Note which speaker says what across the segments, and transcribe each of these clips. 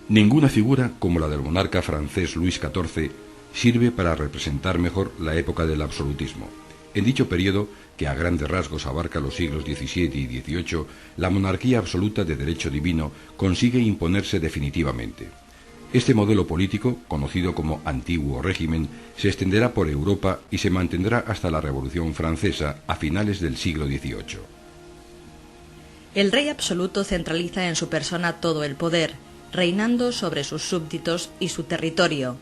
Speaker 1: Ninguna figura como la del monarca francés Luis XIV sirve para representar mejor la época del absolutismo. En dicho periodo, que a grandes rasgos abarca los siglos XVII y XVIII, la monarquía absoluta de derecho divino consigue imponerse definitivamente. Este modelo político, conocido como Antiguo Régimen, se extenderá por Europa y se mantendrá hasta la Revolución Francesa a finales del siglo XVIII.
Speaker 2: El rey absoluto centraliza en su persona todo el poder, reinando sobre sus súbditos y su territorio.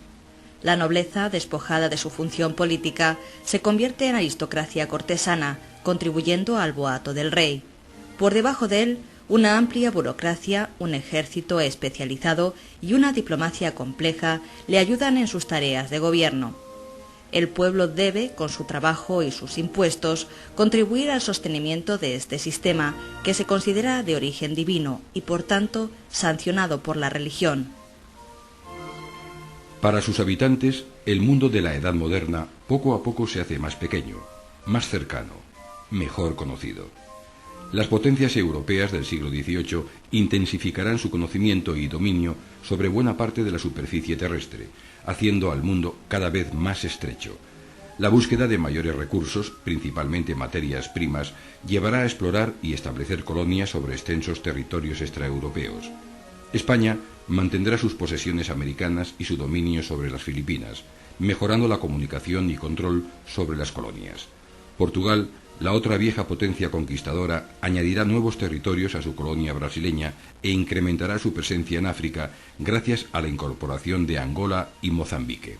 Speaker 2: La nobleza, despojada de su función política, se convierte en aristocracia cortesana, contribuyendo al boato del rey. Por debajo de él, una amplia burocracia, un ejército especializado y una diplomacia compleja le ayudan en sus tareas de gobierno. El pueblo debe, con su trabajo y sus impuestos, contribuir al sostenimiento de este sistema, que se considera de origen divino y, por tanto, sancionado por la religión.
Speaker 1: Para sus habitantes, el mundo de la Edad Moderna poco a poco se hace más pequeño, más cercano, mejor conocido. Las potencias europeas del siglo XVIII intensificarán su conocimiento y dominio sobre buena parte de la superficie terrestre, haciendo al mundo cada vez más estrecho. La búsqueda de mayores recursos, principalmente materias primas, llevará a explorar y establecer colonias sobre extensos territorios extraeuropeos. España mantendrá sus posesiones americanas y su dominio sobre las Filipinas, mejorando la comunicación y control sobre las colonias. Portugal, la otra vieja potencia conquistadora, añadirá nuevos territorios a su colonia brasileña e incrementará su presencia en África gracias a la incorporación de Angola y Mozambique.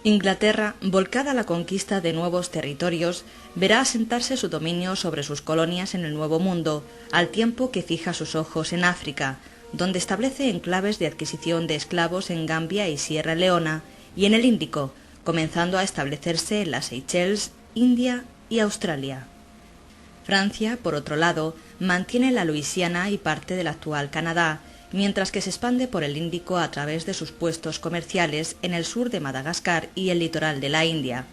Speaker 2: Inglaterra, volcada a la conquista de nuevos territorios, verá asentarse su dominio sobre sus colonias en el Nuevo Mundo, al tiempo que fija sus ojos en África, donde establece enclaves de adquisición de esclavos en Gambia y Sierra Leona, y en el Índico, comenzando a establecerse en las Seychelles, India y Australia. Francia, por otro lado, mantiene la Luisiana y parte del actual Canadá, mientras que se expande por el Índico a través de sus puestos comerciales en el sur de Madagascar y el litoral de la India.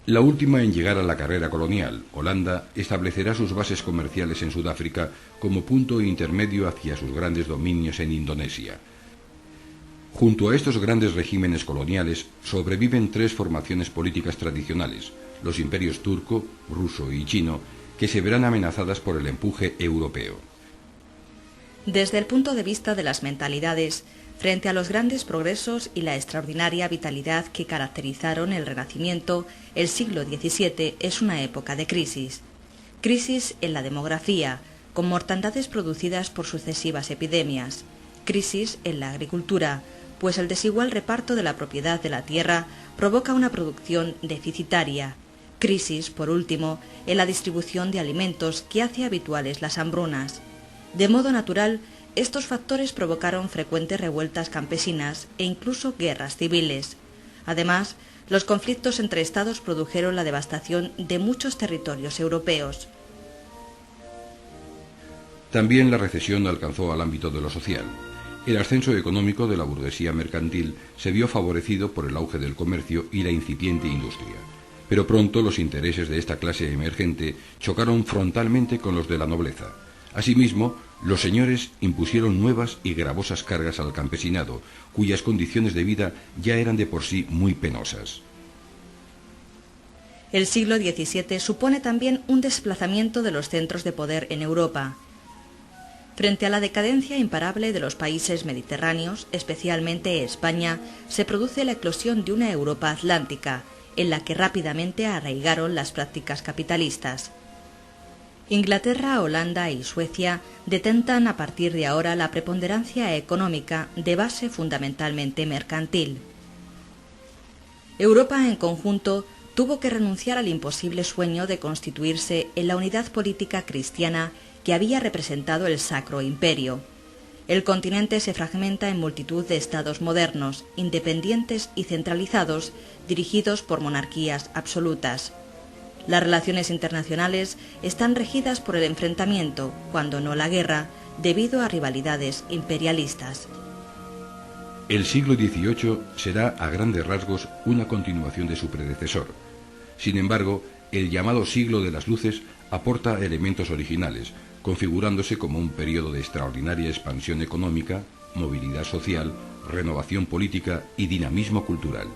Speaker 1: La última en llegar a la carrera colonial, Holanda, establecerá sus bases comerciales en Sudáfrica como punto intermedio hacia sus grandes dominios en Indonesia. Junto a estos grandes regímenes coloniales sobreviven tres formaciones políticas tradicionales, los imperios turco, ruso y chino, que se verán amenazadas por el empuje europeo.
Speaker 2: Desde el punto de vista de las mentalidades, frente a los grandes progresos y la extraordinaria vitalidad que caracterizaron el Renacimiento, el siglo XVII es una época de crisis. Crisis en la demografía, con mortandades producidas por sucesivas epidemias. Crisis en la agricultura, pues el desigual reparto de la propiedad de la tierra provoca una producción deficitaria. Crisis, por último, en la distribución de alimentos que hace habituales las hambrunas. De modo natural, estos factores provocaron frecuentes revueltas campesinas e incluso guerras civiles. Además, los conflictos entre estados produjeron la devastación de muchos territorios europeos.
Speaker 1: También la recesión alcanzó al ámbito de lo social. El ascenso económico de la burguesía mercantil se vio favorecido por el auge del comercio y la incipiente industria. Pero pronto los intereses de esta clase emergente chocaron frontalmente con los de la nobleza. Asimismo, los señores impusieron nuevas y gravosas cargas al campesinado, cuyas condiciones de vida ya eran de por sí muy penosas.
Speaker 2: El siglo XVII supone también un desplazamiento de los centros de poder en Europa. Frente a la decadencia imparable de los países mediterráneos, especialmente España, se produce la eclosión de una Europa atlántica, en la que rápidamente arraigaron las prácticas capitalistas. Inglaterra, Holanda y Suecia detentan a partir de ahora la preponderancia económica de base fundamentalmente mercantil. Europa en conjunto tuvo que renunciar al imposible sueño de constituirse en la unidad política cristiana que había representado el Sacro Imperio. El continente se fragmenta en multitud de estados modernos, independientes y centralizados, dirigidos por monarquías absolutas. Las relaciones internacionales están regidas por el enfrentamiento, cuando no la guerra, debido a rivalidades imperialistas.
Speaker 1: El siglo XVIII será a grandes rasgos una continuación de su predecesor. Sin embargo, el llamado siglo de las luces aporta elementos originales, configurándose como un periodo de extraordinaria expansión económica, movilidad social, renovación política y dinamismo cultural.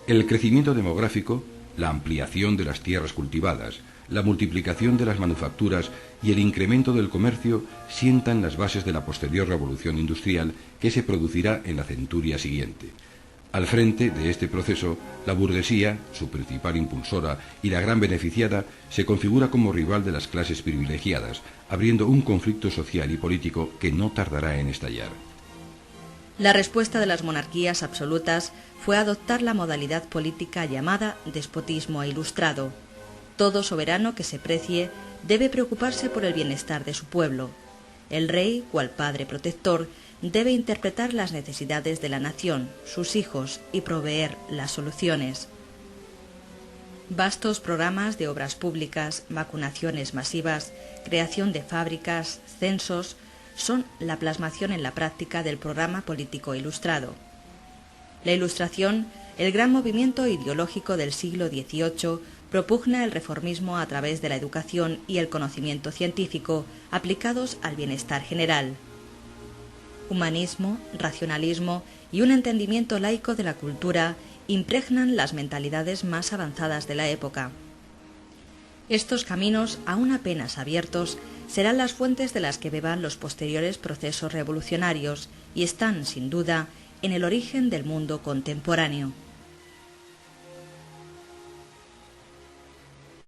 Speaker 1: El crecimiento demográfico, la ampliación de las tierras cultivadas, la multiplicación de las manufacturas y el incremento del comercio sientan las bases de la posterior revolución industrial que se producirá en la centuria siguiente. Al frente de este proceso, la burguesía, su principal impulsora y la gran beneficiada, se configura como rival de las clases privilegiadas, abriendo un conflicto social y político que no tardará en estallar.
Speaker 2: La respuesta de las monarquías absolutas fue adoptar la modalidad política llamada despotismo ilustrado. Todo soberano que se precie debe preocuparse por el bienestar de su pueblo. El rey, cual padre protector, debe interpretar las necesidades de la nación, sus hijos, y proveer las soluciones. Vastos programas de obras públicas, vacunaciones masivas, creación de fábricas, censos, son la plasmación en la práctica del programa político ilustrado. La Ilustración, el gran movimiento ideológico del siglo XVIII, propugna el reformismo a través de la educación y el conocimiento científico aplicados al bienestar general. Humanismo, racionalismo y un entendimiento laico de la cultura impregnan las mentalidades más avanzadas de la época. Estos caminos, aún apenas abiertos, serán las fuentes de las que beban los posteriores procesos revolucionarios y están, sin duda, en el origen del mundo contemporáneo.